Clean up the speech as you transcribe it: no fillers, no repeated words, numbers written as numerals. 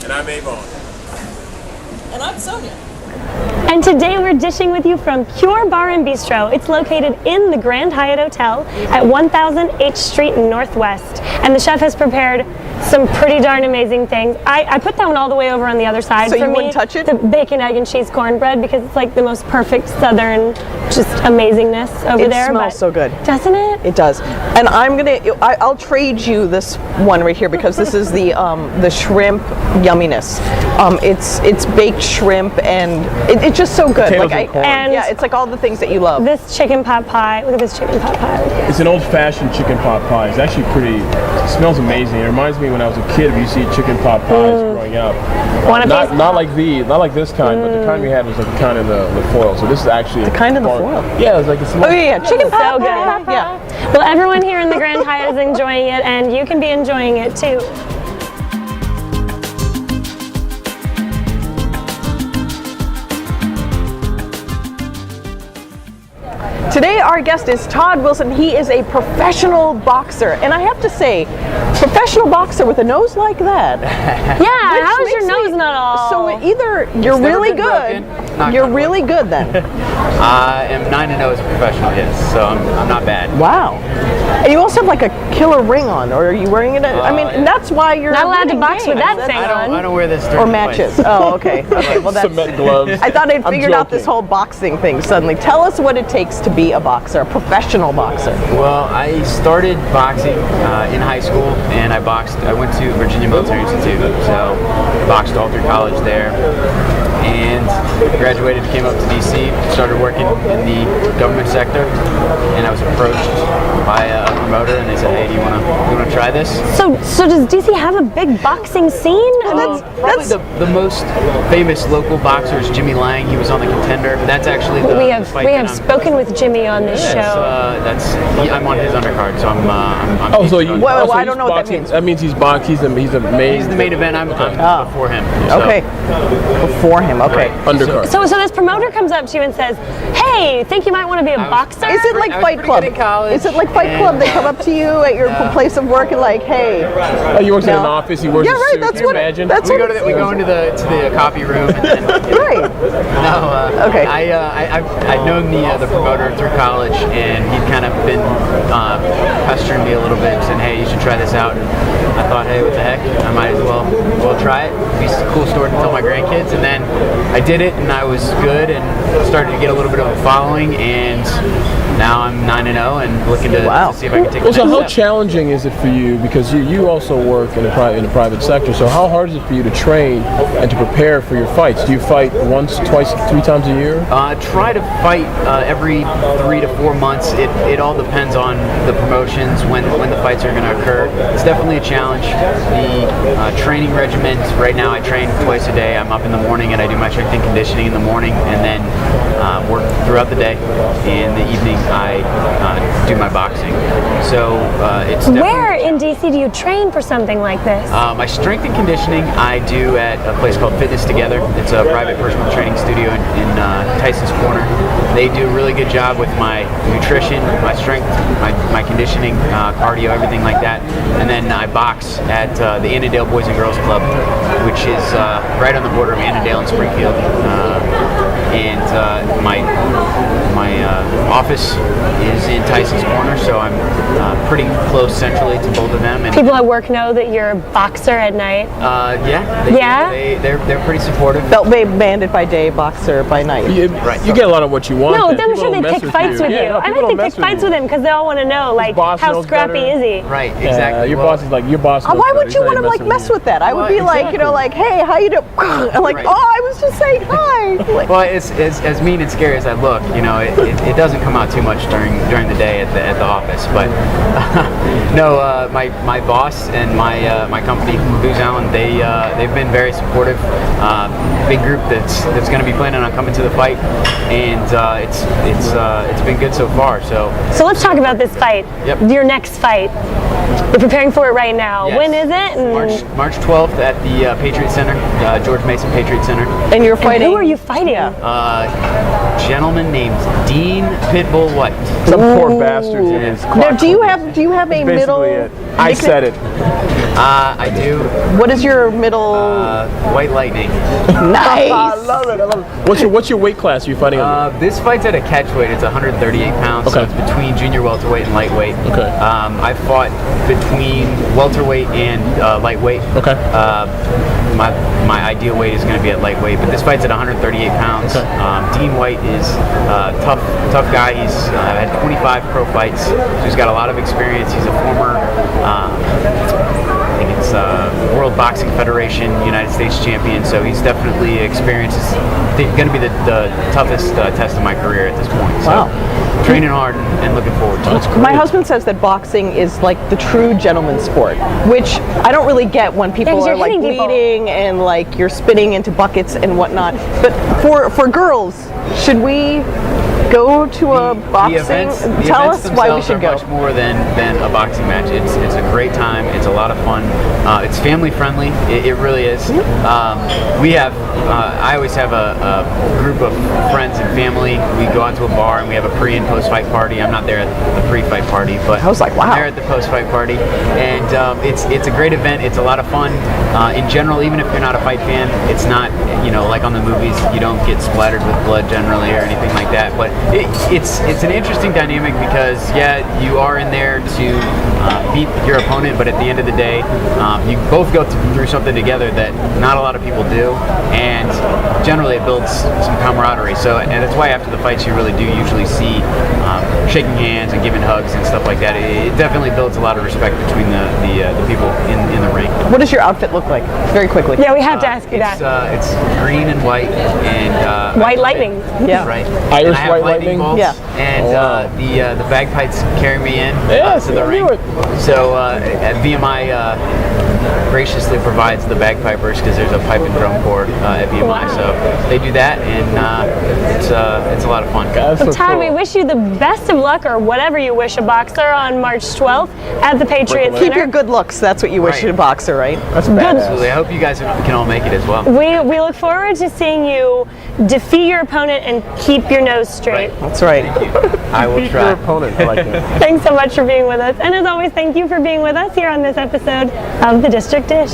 And I'm Ebong. And I'm Sonya. And today we're dishing with you from Pure Bar and Bistro. It's located in the Grand Hyatt Hotel at 1000 H Street Northwest. And the chef has prepared some pretty darn amazing things. I put that one all the way over on the other side. So for you me, wouldn't touch it? The bacon, egg, and cheese cornbread, because it's like the most perfect southern just amazingness over there. It smells so good. Doesn't it? It does. And I'll trade you this one right here because this is the shrimp yumminess. It's baked shrimp and it's just so good. Yeah, it's like all the things that you love. This chicken pot pie. Look at this chicken pot pie. It's an old-fashioned chicken pot pie. It's actually pretty. It smells amazing. It reminds me when I was a kid. We used to eat chicken pot pies growing up. Not like this kind, but the kind we had was like the kind of the foil. So this is actually the kind of the foil. Yeah, it's like it's. Oh yeah, chicken pot so good. Yeah. Well, everyone here in the Grand Hyatt is enjoying it, and you can be enjoying it too. Today our guest is Todd Wilson. He is a professional boxer, and I have to say, professional boxer with a nose like that. Yeah, how is your nose not all? So either you're really good, you're really good then. I am 9-0 as a professional, yes, so I'm not bad. Wow. And you also have like a killer ring on, or are you wearing it? I mean, and that's why you're not allowed to box with that thing on. I don't wear this during or matches. fights. Oh, okay. Okay. Well, that's. Cement gloves. I thought I'd figured out this whole boxing thing suddenly. Tell us what it takes to be a boxer, a professional boxer. Well, I started boxing in high school, and I went to Virginia Military Institute, so boxed all through college there. And graduated, came up to DC, started working in the government sector, and I was approached by a promoter, and they said, "Hey, do you want to try this?" So does DC have a big boxing scene? Probably the most famous local boxer is Jimmy Lang. He was on the Contender. That's actually the we have fight spoken with Jimmy on this show. I'm on his undercard, so I'm Well, I don't know what that means. That means he's boxed. He's the main. He's the main event. I'm before him. So. Okay, before him. Okay. Undercard. So this promoter comes up to you and says, "Hey, think you might want to be a boxer?" Is it like Fight Club? Is it like Fight Club? They come up to you at your place of work and like, "Hey." Oh, he works in an office. He wears a suit. That's Can you imagine? That's we go into the coffee room. And then, right. No. Okay. I'd known the promoter through college, and he'd kind of been pestering me a little bit, saying, "Hey, you should try this out." And I thought, "Hey, what the heck? I might as well try it. It'd be a cool story to tell my grandkids." And then I did it, and I was good, and started to get a little bit of a following, and now I'm 9-0 and looking to see if I can take the next So how step. challenging is it for you, because you also work in the private sector, so how hard is it for you to train and to prepare for your fights? Do you fight once, twice, 3 times a year? Try to fight every 3 to 4 months. It all depends on the promotions, when the fights are going to occur. It's definitely a challenge. The training regimen, right now I train twice a day. I'm up in the morning and I do my strength and conditioning in the morning, and then work throughout the day. In the evening I do my boxing. So it's Where in DC do you train for something like this? my strength and conditioning I do at a place called Fitness Together. It's a private personal training studio in Tyson's Corner. They do a really good job with my nutrition, my strength, my conditioning, cardio, everything like that. And then I box at the Annandale Boys and Girls Club, which is right on the border of Annandale and Springfield. And my office is in Tyson's Corner, so I'm pretty close centrally to both of them. And people at work know that you're a boxer at night. They're pretty supportive. Belt banded by day, boxer by night. You get a lot of what you want. No, then. I'm People sure don't they mess pick fights with you. Yeah, no, I people bet don't they mess pick fights with you. him because they all want to know, like, boss how knows scrappy better. is he? Right, exactly. Your boss is like, your boss knows Why better. would you He's want to not like messing mess with that? I would Well, be like, exactly. like, "Hey, how you doing?" And like, Right. "Oh, I was just saying hi." Like, Well, it's as mean and scary as I look. It doesn't come out too much during the day at the office. But no, my boss and my company, Booz Allen, they've been very supportive. Big group that's going to be planning on coming to the fight, and it's been good so far. So let's talk about this fight. Yep. Your next fight. You're preparing for it right now. Yes. When is it? And March 12th at the Patriot Center, George Mason Patriot Center. and you're fighting. who are you fighting? gentleman named Dean Pitbull White. Some poor bastard in his clock. Now, do you have a middle? It. I said it. I do. What is your middle? White Lightning. Nice. I love it. What's your weight class are you fighting under? This fight's at a catchweight. It's 138 pounds, so Okay. it's between junior welterweight and lightweight. Okay. I fought between welterweight and lightweight. Okay. My ideal weight is going to be at lightweight, but this fight's at 138 pounds. Okay. Dean White is a tough guy. He's had 25 pro fights, so he's got a lot of experience. He's a former, I think it's World Boxing Federation United States champion, so he's definitely experienced. It's going to be the toughest test of my career at this point. So Wow. training hard and looking forward to it. My husband says that boxing is like the true gentleman's sport, which I don't really get when people 'cause are you're like hitting people. bleeding and like you're spitting into buckets and whatnot. But for girls, should we go to a boxing? The events Tell us why we themselves should are go. much more than a boxing match. It's a great time. It's a lot of fun. It's family friendly. It really is. We have. I always have a group of friends and family. We go out to a bar and we have a pre and post fight party. I'm not there at the pre-fight party, but I was like, wow. I'm there at the post-fight party, and it's a great event. It's a lot of fun. In general, even if you're not a fight fan, it's not like on the movies. You don't get splattered with blood generally or anything like that. But it's an interesting dynamic because you are in there to beat your opponent, but at the end of the day, you both go through something together that not a lot of people do, and generally it builds some camaraderie. So, and that's why after the fights you really do usually see shaking hands and giving hugs and stuff like that. It definitely builds a lot of respect between the people in the ring. What does your outfit look like? Very quickly. Yeah, we have to ask you that. It's green and white and White Lightning. Yeah. Right. Irish And I have White lightning Lightning? bolts, Yeah. and the bagpipes carry me in Yes, to the I ring. knew it. So VMI graciously provides the bagpipers because there's a pipe and drum corps at VMI. Wow. So they do that, and it's a lot of fun. That's so Todd, cool. we wish you the best of luck, or whatever you wish a boxer, on March 12th at the Patriot Keep your Center. good looks. That's what you wish Right. a boxer, right? That's badass. Absolutely. I hope you guys can all make it as well. We look forward to seeing you defeat your opponent and keep your nose straight. That's right. I will Beat your try. opponent. I like that. Thanks so much for being with us. And as always, thank you for being with us here on this episode of The District Dish.